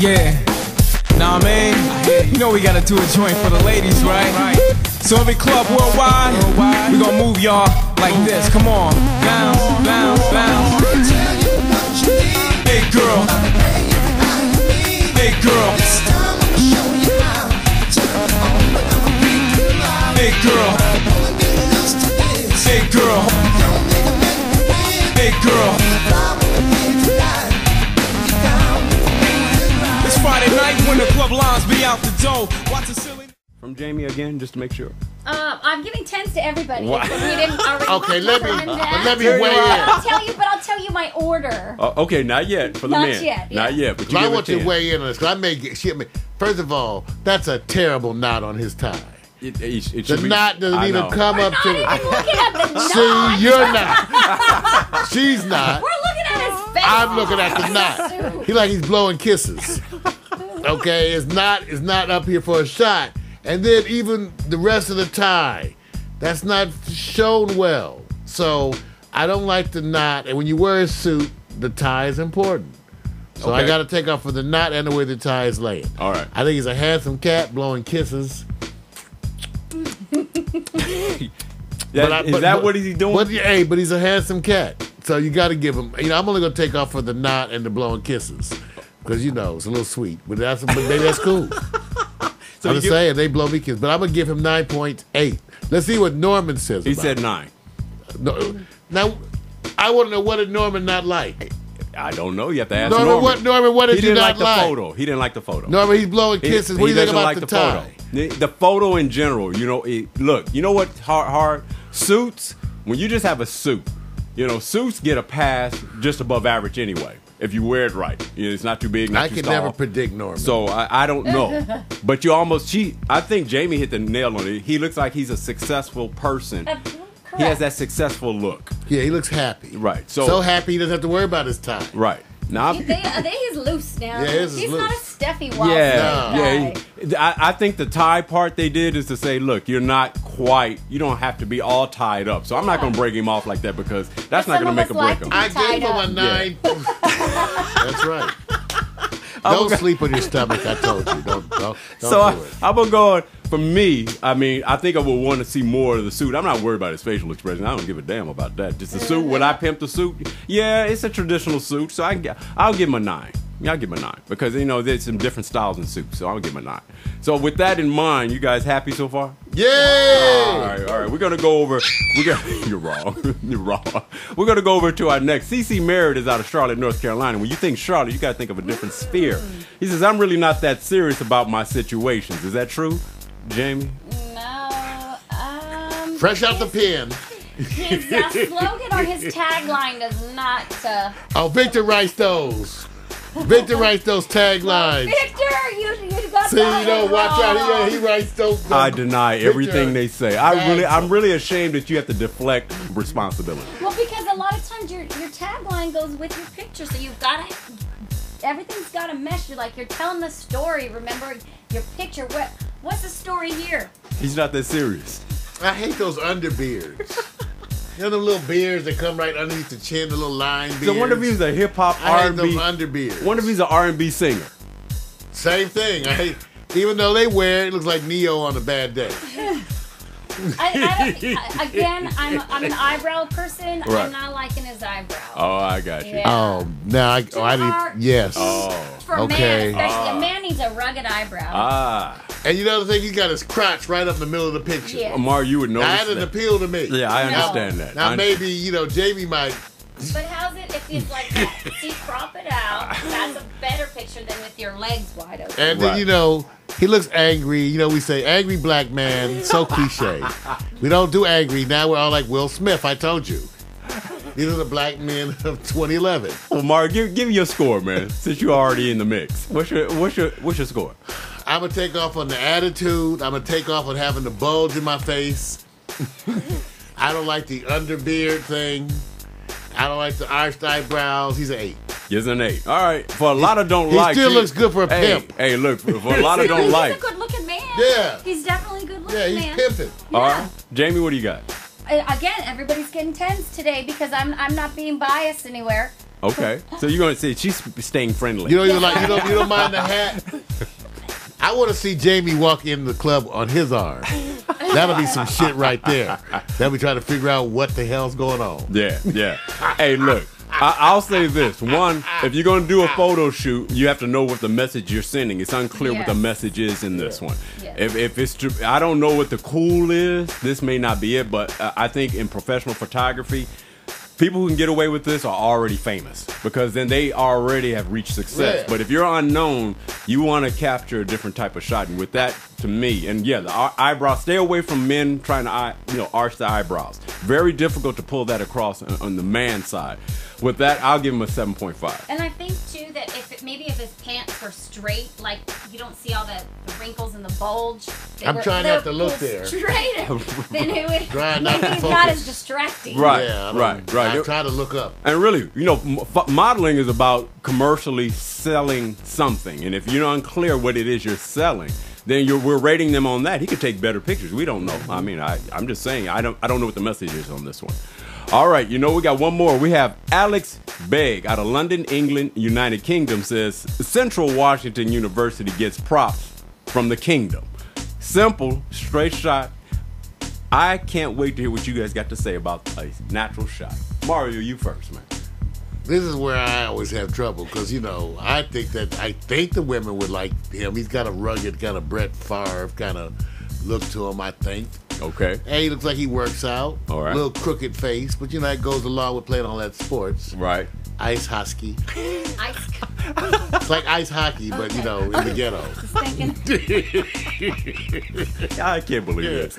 Yeah. Nah, man. You know we gotta do a joint for the ladies, right? So every club worldwide, we gonna move y'all like this. Come on. Bounce, bounce, bounce. Hey girl. Hey girl. Hey girl. Hey girl. Hey girl. It's Friday night when the club lines be out the door. Watch the silly. From Jamie again, just to make sure. I'm giving 10s to everybody. What? If we didn't already Okay, let me weigh in. I'll tell you my order. Okay, not yet for the Not men. yet, yeah. Not yet, but you I give want it you 10. to weigh in on this because I may get shit. First of all, that's a terrible knot on his tie. It The should be, knot doesn't I even know. come up Not to. even looking at the knot. See, you're not. She's not. We're looking at his face. I'm looking at the knot. He like he's blowing kisses. Okay, it's not up here for a shot. And then even the rest of the tie, that's not shown well. So I don't like the knot. And when you wear a suit, the tie is important. So I Okay. got to take off for the knot and the way the tie is laying. All right. I think he's a handsome cat blowing kisses. Is that what he's doing? But he's a handsome cat. So you got to give him. I'm only gonna take off for the knot and the blowing kisses because it's a little sweet. But maybe that's cool. So I'm just saying they blow me kisses. But I'm gonna give him 9.8. Let's see what Norman says. He about said it. 9. No, now I want to know what did Norman not like. I don't know. You have to ask Norman, what did he you didn't not like the photo. He didn't like the photo. Norman, he's blowing kisses. What do you think doesn't about like the tie? photo. The photo in general, look, you know what's hard? Suits, when you just have a suit, suits get a pass just above average anyway. If you wear it right. It's not too big, not too I can tall. never predict Norman. So I don't know. But I think Jamie hit the nail on it. He looks like he's a successful person. He has that successful look. Yeah, he looks happy. Right. So happy he doesn't have to worry about his tie. Right. Now, I think he's loose now. Yeah, his is he's loose. not a Steffi Wild. I think the tie part they did is to say, look, you don't have to be all tied up. So I'm not going to break him off like that because that's not going to make or break him. I gave him a 9. That's right. Don't sleep on your stomach. I told you. Don't do it. I'm gonna go. For me, I think I would want to see more of the suit. I'm not worried about his facial expression. I don't give a damn about that. Just the suit. When I pimp the suit, yeah, it's a traditional suit. So I'll give him a 9. Yeah, I'll give him a 9 because there's some different styles in suits. So I'll give him a 9. So with that in mind, you guys happy so far? Yay! All right. We're gonna go over. You're wrong. You're wrong. We're gonna go over to our next. CC Merritt is out of Charlotte, North Carolina. When you think Charlotte, you gotta think of a different sphere. He says, "I'm really not that serious about my situations." Is that true, Jamie? No. Fresh out the pen. His slogan or his tagline does not. Oh, Victor writes those. Victor writes those taglines. Victor, you got See, that watch wrong. out. He writes those. I deny everything they say. I'm Victor. really ashamed that you have to deflect responsibility. Well, because a lot of times your tagline goes with your picture, so you've got to. Everything's got to mesh. You're telling the story. Remember your picture. What's the story here? He's not that serious. I hate those underbeards. You know the little beards that come right underneath the chin, the little line beards. So wonder if he's a hip hop I hate R&B. those underbeards. Wonder if he's an R&B singer. Same thing. I hate, even though they wear it looks like Neo on a bad day. Again, I'm an eyebrow person. Right. I'm not liking his eyebrows. Oh, I got you. Yeah. Oh, now I didn't. Yes. Oh. For a okay. man, especially a man needs a rugged eyebrow. Ah. And you know the thing, he's got his crotch right up in the middle of the picture. Yeah. Amar, you would know. That had an appeal to me. Yeah, I understand that. Now maybe Jamie might. But how's it if it's like that? See, crop it out. That's a better picture than with your legs wide open. And then Right. he looks angry. We say angry black man. So cliche. We don't do angry. Now we're all like Will Smith. I told you. These are the black men of 2011. Well, Mark, give me your score, man. Since you're already in the mix, what's your score? I'm gonna take off on the attitude. I'm gonna take off on having the bulge in my face. I don't like the underbeard thing. I don't like the arched eyebrows. He's an 8. He's an 8. All right. For a lot of don't He like. still looks good for a hey, pimp. Hey, look. For a lot of don't like. He's a good-looking man. Yeah. He's definitely a good-looking Yeah, he's man. pimping. All right, Jamie, what do you got? Again, everybody's getting 10s today because I'm not being biased anywhere. Okay. So you're gonna say she's staying friendly. You know, you don't mind the hat. I want to see Jamie walk into the club on his arm. That'll be some shit right there. That'll be trying to figure out what the hell's going on. Yeah. Hey, look. I'll say this. One, if you're going to do a photo shoot, you have to know what the message you're sending. It's unclear what the message is in this one. Yes. If it's true, I don't know what the cool is. This may not be it, but I think in professional photography, people who can get away with this are already famous because then they already have reached success. Yeah. But if you're unknown, you want to capture a different type of shot. And with that, to me, and yeah, the eyebrows, stay away from men trying to arch the eyebrows. Very difficult to pull that across on the man side. With that, I'll give him a 7.5. And I think too that maybe if his pants were straight, like you don't see all the wrinkles and the bulge. I'm trying not to look there. Straight, then it would Trying not to maybe it's focus. not as distracting. Right. Yeah, Right. I'm trying to look up. And really, modeling is about commercially selling something. And if you're unclear what it is you're selling, then we're rating them on that. He could take better pictures. We don't know. I mean, I'm just saying, I don't know what the message is on this one. All right, we got one more. We have Alex Begg out of London, England, United Kingdom says, Central Washington University gets props from the kingdom. Simple, straight shot. I can't wait to hear what you guys got to say about a natural shot. Mario, you first, man. This is where I always have trouble because, I think the women would like him. He's got a rugged kind of Brett Favre kind of look to him, I think. Okay. And he looks like he works out. All right. Little crooked face, but that goes along with playing all that sports. Right. Ice hockey. Ice. It's like ice hockey, but in the ghetto. Just thinking. I can't believe it.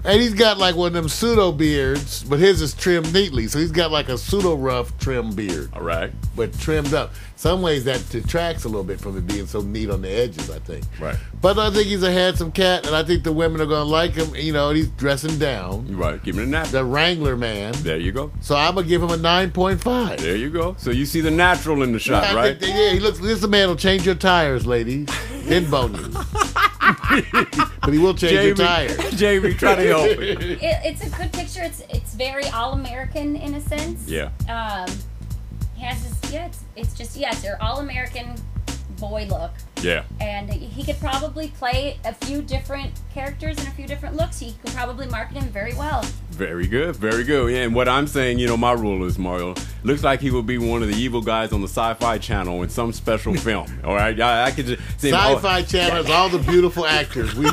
And he's got like one of them pseudo beards, but his is trimmed neatly. So he's got like a pseudo rough trim beard, All right. but trimmed up. Some ways that detracts a little bit from it being so neat on the edges, I think. Right. But I think he's a handsome cat, and I think the women are going to like him. And he's dressing down. Right. Give me a nap. The Wrangler man. There you go. So I'm going to give him a 9.5. There you go. So you see the natural in the shot, I right? think he looks. This man will change your tires, ladies. Then bone you. But he will change your tires. Jamie, try to help it. It's a good picture. It's very all-American in a sense. Yeah. He has this. It's your all-American boy look. Yeah. And he could probably play a few different characters and a few different looks. He could probably market him very well. Very good. Very good. Yeah, and what I'm saying, my rule is, Mario, looks like he would be one of the evil guys on the Sci-Fi Channel in some special film. All right? I could just see Sci-Fi Channel has all the beautiful actors. We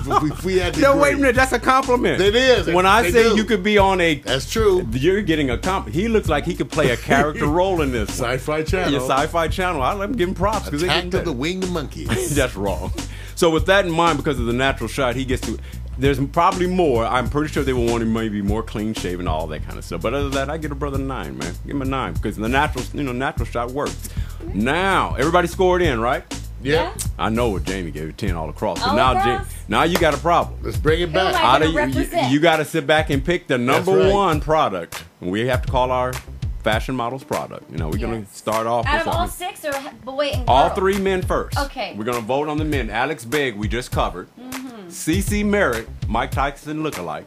had to No, agree. wait a minute. That's a compliment. It is. When I They say do. you could be on a... That's true. You're getting a compliment. He looks like he could play a character role in this one. Sci-Fi Channel. Yeah, Sci-Fi Channel. I let him give him props. Because Attack of the Winged Monkeys. That's wrong. So with that in mind, because of the natural shot, he gets to... There's probably more. I'm pretty sure they will want him maybe more clean shaven, all that kind of stuff. But other than that, I get a brother 9, man. Give him a 9 because the natural shot works. Now, everybody scored in, right? Yeah. I know what Jamie gave it 10 all across. So All now, across? now you got a problem. Let's bring it Who am back. I gonna You represent? got to sit back and pick the number right. one product. And we have to call our fashion models product. We're going to start off Out with of all something. 6 or boy and girl? All 3 men first. Okay. We're going to vote on the men. Alex Begg, we just covered. CeCe Merritt, Mike Tyson lookalike.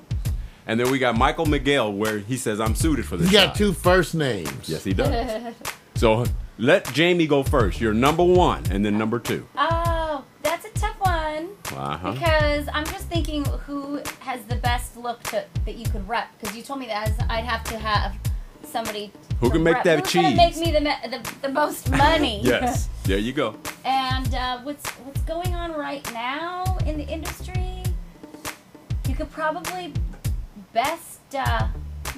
And then we got Michael Miguel, where he says, I'm suited for this He got job. 2 first names. Yes, he does. So let Jamie go first. You're number 1 and then number 2. Oh, that's a tough one. Uh-huh. Because I'm just thinking who has the best look that you could rep. Because you told me that I'd have to have somebody Who to can make rep. that Who's cheese? gonna make me the most money? Yes. There you go. And what's going on right now in the industry? You could probably best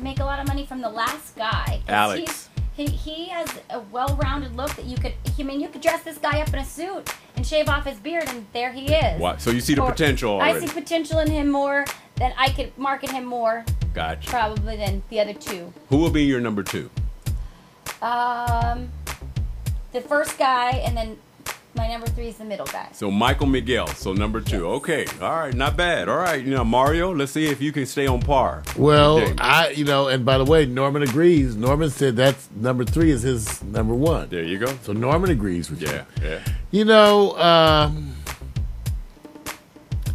make a lot of money from the last guy. 'Cause Alex. He has a well-rounded look that you could dress this guy up in a suit and shave off his beard and there he is. What? So you see the potential already. I see potential in him more than I could market him more Gotcha. probably than the other 2. Who will be your number 2? The first guy and then my number 3 is the middle guy. So Michael Miguel. So number 2. Okay. All right. Not bad. All right. Mario, let's see if you can stay on par. Well, Okay. and by the way, Norman agrees. Norman said that's number 3 is his number 1. There you go. So Norman agrees with Yeah. Yeah. you.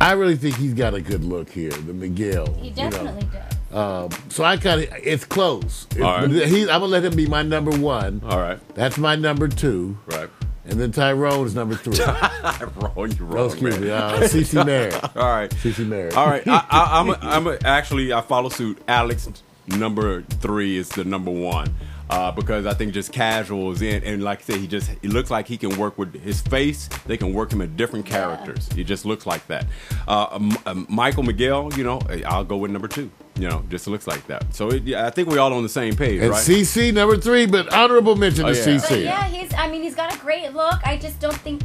I really think he's got a good look here, the Miguel. He definitely does. So I kind of, it's close. All right. I'm gonna let him be my number one. All right. That's my number two. Right. And then Tyrone is number three. Wrong, you wrong, No, excuse man. me. CC Merritt. All right. CC Merritt. All right. I'm actually, I follow suit. Alex, number 3 is the number 1. Because I think just casual is in, and like I said, he looks like he can work with his face. They can work him in different characters. He just looks like that. Michael Miguel, you know, I'll go with number 2. You know, just looks like that. So I think we're all on the same page, And right? CC number 3, but honorable mention to yeah. CC. But yeah, he's got a great look. I just don't think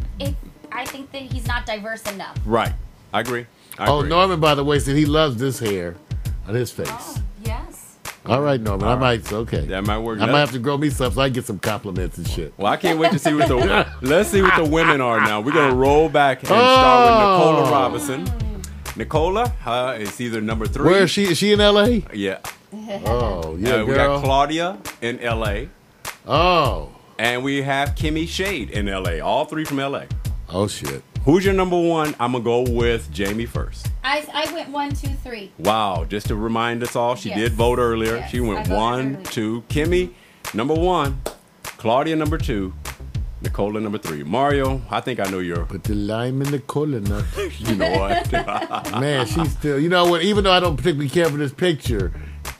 I think that he's not diverse enough. Right. I agree. Oh, Norman, by the way, said he loves this hair on his face. Oh, yes. All right, Norman. All I might. Okay. That might work. I might have to grow me some so I can get some compliments and shit. Well, I can't wait to see what the let's see what the women are now. We're gonna roll back and start with Nicola Robinson. Nicola is either number 3. Where is she? Is she in L.A.? Yeah. Oh, yeah, We girl. got Claudia in L.A. Oh. and we have Kimmy Shade in L.A. All 3 from L.A. Oh, shit. Who's your number 1? I'm gonna go with Jamie first. I went 1, 2, 3. Wow. Just to remind us all, she Yes. did vote earlier. Yes, She I went voted 1, earlier. 2. Kimmy, number 1. Claudia, number 2. Nicola, number 3. Mario, I think I know your. Put the lime in the cola nut. You know what? Man, she's still. You know what? Even though I don't particularly care for this picture,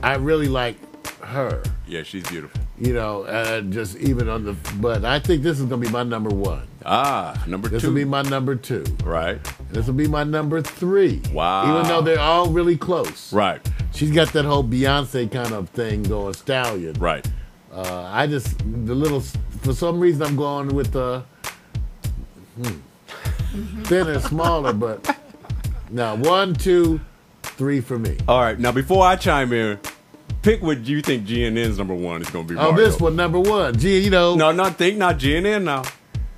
I really like her. Yeah, she's beautiful. You know, just even on the. But I think this is gonna be my number 1. Number 2. This will be my number 2. Right. This will be my number 3. Wow. Even though they're all really close. Right. She's got that whole Beyonce kind of thing going, stallion. Right. I just for some reason I'm going with the thinner, smaller, but now 1, 2, 3 for me. All right. Now, before I chime in, pick what you think GNN's number 1 is going to be. Oh, Mario. this one number 1. Gee, you know, No, not GNN now.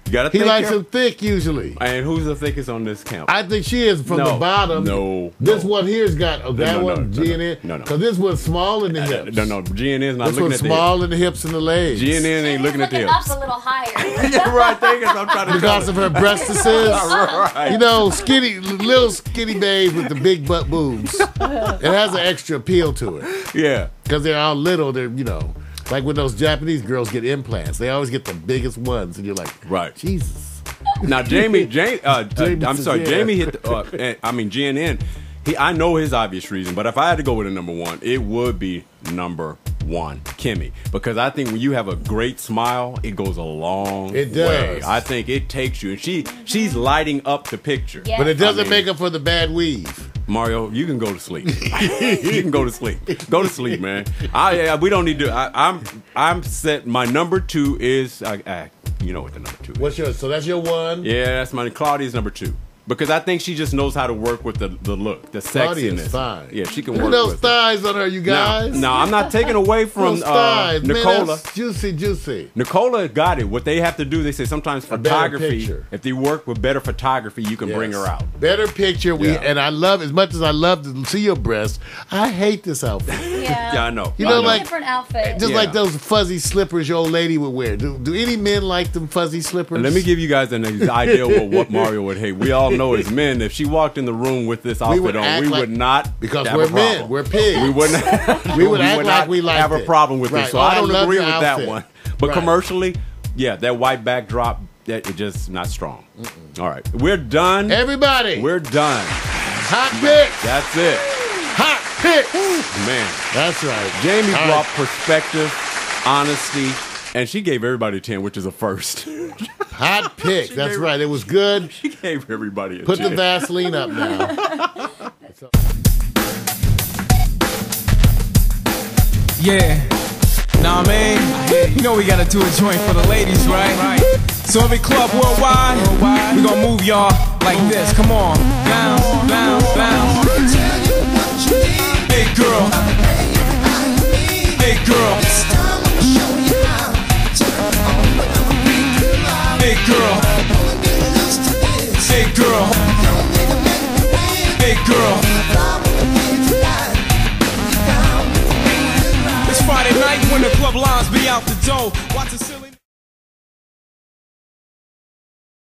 You got to he think. likes here. them thick usually. And who's the thickest on this camp? I think she is from No, the bottom. no, This no. one here's got that no, one no, GNN. no. Because this one's small in the hips. No, GNN's not This looking one's at the small in the hips and the legs. hips. GNN ain't looking at the up hips. a little higher. Yeah, right. Thank you. I'm trying to Because of her breastises. Right. You know, little skinny babe with the big butt boobs. It has an extra appeal to it. Yeah. Because they're all little, they're, you know, like when those Japanese girls get implants. They always get the biggest ones, and you're like, Right. Jesus. Now, Jamie hit. GNN. I know his obvious reason, but if I had to go with a number 1, it would be number 1, Kimmy, because I think when you have a great smile, it goes a long It way. does. I think it takes you, and she's lighting up the picture. Yeah. But it doesn't I mean- make up for the bad weave. Mario, you can go to sleep. You can go to sleep. Go to sleep, man. We don't need to. I'm set. My number 2 is. You know what the number 2 is. What's yours? So that's your 1? Yeah, that's my Claudia's number 2. Because I think she just knows how to work with the look, the Claudia's sexiness. fine. Yeah, she can Look work at those with thighs on her, you it. guys. No, I'm not taking away from Those thighs, man, Nicola. that's juicy. Nicola got it. What they have to do, they say sometimes better photography. picture. If they work with better photography, you can bring Yes. her out. Better picture. Yeah. And I love, as much as I love to see your breasts, I hate this outfit. Yeah. Yeah, I know. You I know, like- different outfit. Just Yeah. like those fuzzy slippers your old lady would wear. Do any men like them fuzzy slippers? Let me give you guys an idea of what Mario would hate. We all know as men, if she walked in the room with this outfit would on, act we like- would not because have we're a problem. men. We're pigs. We wouldn't. We would act not like we liked have a it. problem with Right. this. So Oh, I I don't love agree your with outfit. that one. But Right. commercially, yeah, that white backdrop, that is just not strong. All right, we're done. Everybody, We're done. hot picks. That's it, Hot picks. man. That's right. Jamie All brought right. perspective, honesty, and she gave everybody a 10, which is a first. Hot picks. That's right. It was good. She gave everybody a Put 10. the Vaseline up now. Yeah. Nah, man. You know we gotta do a joint for the ladies, right? So every club worldwide, we gonna move y'all like this. Come on. Bounce, bounce, bounce. Hey girl. Hey girl. Hey girl. Hey girl. Hey girl. It's Friday night when the club lines be out the door. Watch the